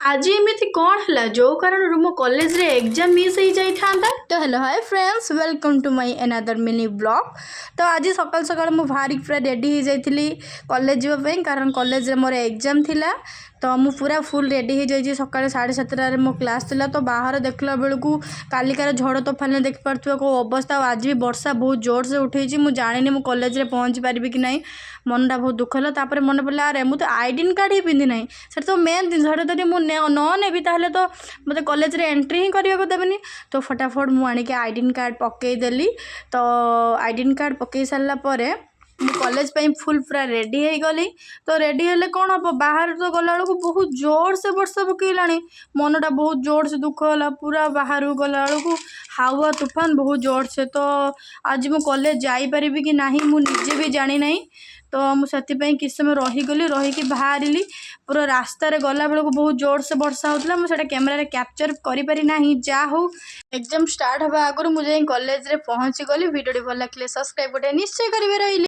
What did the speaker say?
आज एमती कौन है जो कारण मो कॉलेज रे एग्जाम मिस हो जाता। तो hello hi friends, welcome to my another mini blog. तो आज सकाल सकाल मु भारी पूरा रेडी हो जाइली कॉलेज जावाई, कारण कॉलेज रे मोर एग्जाम थिला। तो मु पूरा फुल रेडी हो जाइए। सकाल 7:30 मो क्लास थिला। तो बाहर देखला बेलू कालिकार झड़ तोफान देख पार्थ को अवस्था। आज भी वर्षा बहुत जोर से उठे, मुझे जानी मु कॉलेज रे पहुँची पारि कि नहीं। मनटा बहुत दुख है। तापर मन पड़ा अरे मुझे आईडी कार्ड ही पिंधि ना, से तो मेन जिन जदि मुझे नेबी ताहले तो मत कॉलेज रे एंट्री ही करने को देवेनि। तो फटाफट मुझे आईडी कार्ड पकईदेली। तो आईडी कार्ड पकई सारा पर कॉलेज पे फुल पूरा रेडी हो गली। तो रेडी हेले कौन हम बाहर तो गला बेलू बहुत जोर से वर्षा पकईला। मनटा बहुत जोर से दुख है। पूरा बाहर गला बेलू हावा तूफान बहुत जोर से। तो आज मु कॉलेज जापरि कि नहीं मुझे भी जानी ना। तो मुझे किस समय रहीगली, रहीकि बाहर पूरा रास्तार गला बेलू बहुत जोर से वर्षा होता। मुझे कैमेरा कैप्चर करें ना। जा हो एग्जाम स्टार्ट हवा आगु मुझे कॉलेज रे पहुँची गली। वीडियो भल लगे सब्सक्राइब गोटे निश्चय करेंगे रही।